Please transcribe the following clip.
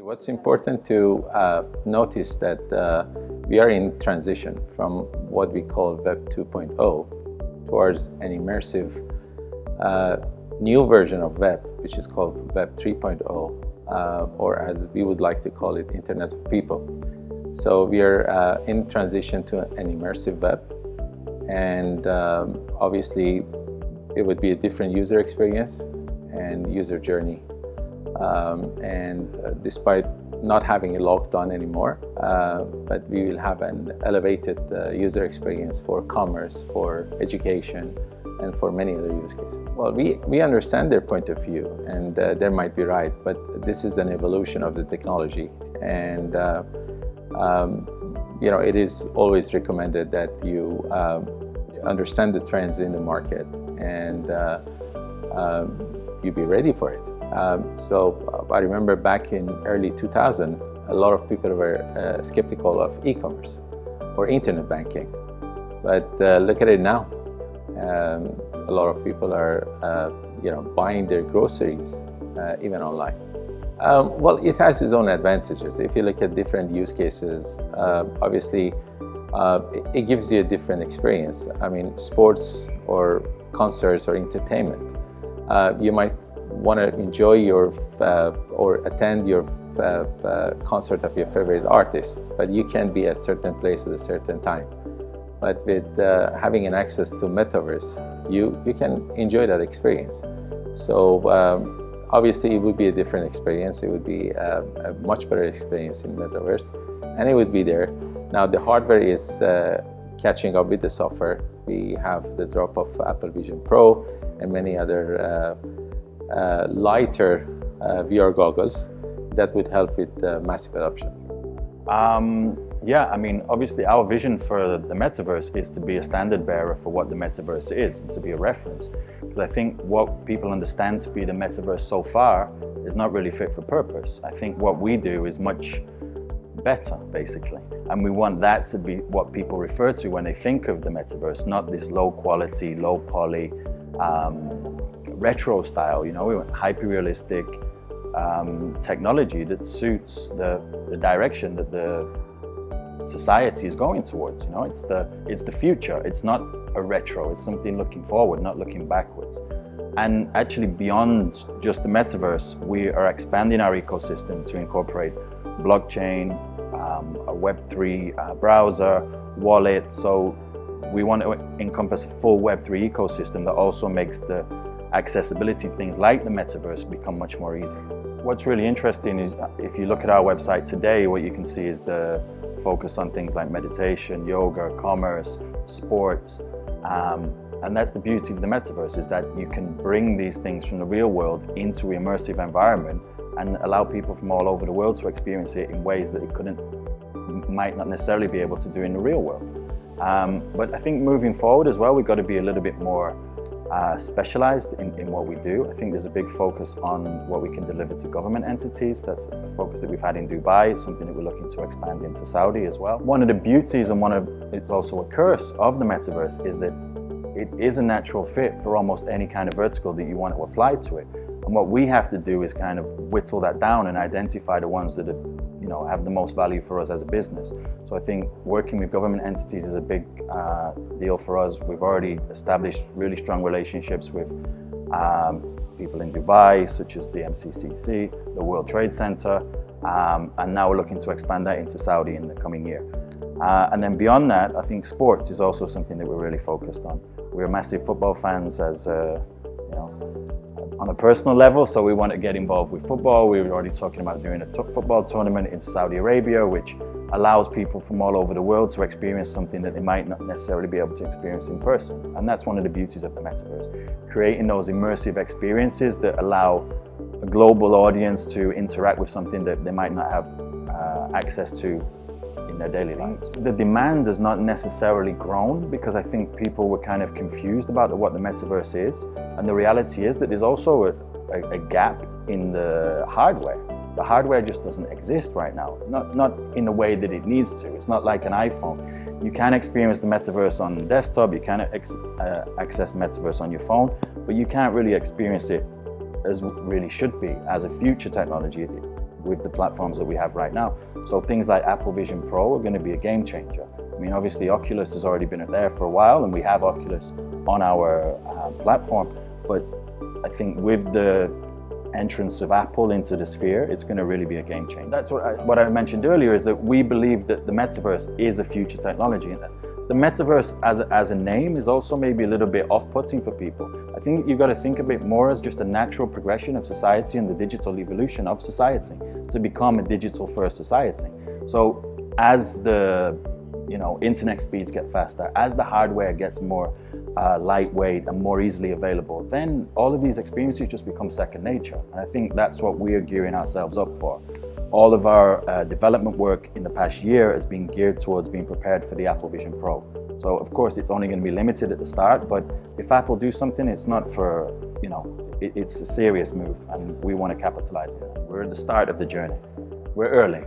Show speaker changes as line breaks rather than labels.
What's important to notice that we are in transition from what we call Web 2.0 towards an immersive new version of Web, which is called Web 3.0, or as we would like to call it, Internet of People. So we are in transition to an immersive Web, and obviously it would be a different user experience and user journey. Despite not having it locked on anymore, but we will have an elevated user experience for commerce, for education, and for many other use cases. Well, we understand their point of view, and they might be right, but this is an evolution of the technology, and it is always recommended that you understand the trends in the market and you be ready for it. So I remember back in early 2000, a lot of people were skeptical of e-commerce or internet banking. But look at it now. A lot of people are buying their groceries even online. Well, it has its own advantages. If you look at different use cases, obviously it gives you a different experience. I mean, sports or concerts or entertainment. You might want to enjoy your or attend your concert of your favorite artist, but you can be at a certain place at a certain time. But with having an access to Metaverse, you can enjoy that experience. So obviously it would be a different experience. It would be a much better experience in Metaverse, and it would be there. Now the hardware is catching up with the software. We have the drop of Apple Vision Pro and many other lighter VR goggles that would help with massive adoption.
Yeah, I mean, obviously our vision for the Metaverse is to be a standard bearer for what the Metaverse is, and to be a reference. Because I think what people understand to be the Metaverse so far is not really fit for purpose. I think what we do is much better, basically. And we want that to be what people refer to when they think of the Metaverse, not this low quality, low poly, retro style, we want hyper-realistic technology that suits the direction that the society is going towards. It's the future. It's not a retro. It's something looking forward, not looking backwards. And actually, beyond just the Metaverse, we are expanding our ecosystem to incorporate blockchain, a Web3 browser, wallet. So we want to encompass a full Web3 ecosystem that also makes the accessibility of things like the Metaverse become much more easy. What's really interesting is if you look at our website today, what you can see is the focus on things like meditation, yoga, commerce, sports. And that's the beauty of the Metaverse, is that you can bring these things from the real world into an immersive environment and allow people from all over the world to experience it in ways that it might not necessarily be able to do in the real world. But I think moving forward as well, we've got to be a little bit more specialized in what we do. I think there's a big focus on what we can deliver to government entities. That's a focus that we've had in Dubai. It's something that we're looking to expand into Saudi as well. One of the beauties, and it's also a curse of the Metaverse, is that it is a natural fit for almost any kind of vertical that you want to apply to it. And what we have to do is kind of whittle that down and identify the ones that have the most value for us as a business. So I think working with government entities is a big deal for us. We've already established really strong relationships with people in Dubai, such as the MCCC, the World Trade Center, and now we're looking to expand that into Saudi in the coming year. And then beyond that, I think sports is also something that we're really focused on. We're massive football fans on a personal level, so we want to get involved with football. We were already talking about doing a football tournament in Saudi Arabia, which allows people from all over the world to experience something that they might not necessarily be able to experience in person. And that's one of the beauties of the Metaverse, creating those immersive experiences that allow a global audience to interact with something that they might not have access to in their daily lives. The demand has not necessarily grown, because I think people were kind of confused about what the Metaverse is. And the reality is that there's also a gap in the hardware. The hardware just doesn't exist right now, not in the way that it needs to. It's not like an iPhone. You can experience the Metaverse on the desktop, you can access the Metaverse on your phone, but you can't really experience it as really should be as a future technology. with the platforms that we have right now. So things like Apple Vision Pro are going to be a game changer. I mean, obviously Oculus has already been there for a while, and we have Oculus on our platform, but I think with the entrance of Apple into the sphere, it's going to really be a game changer. That's what I mentioned earlier, is that we believe that the metaverse is a future technology. And the metaverse as a name is also maybe a little bit off-putting for people. I think you've got to think of it more as just a natural progression of society and the digital evolution of society to become a digital-first society. So as the internet speeds get faster, as the hardware gets more lightweight and more easily available, then all of these experiences just become second nature. And I think that's what we're gearing ourselves up for. All of our development work in the past year has been geared towards being prepared for the Apple Vision Pro. So of course it's only going to be limited at the start, but if Apple do something, it's not for, it's a serious move, and we want to capitalize on it. We're at the start of the journey. We're early.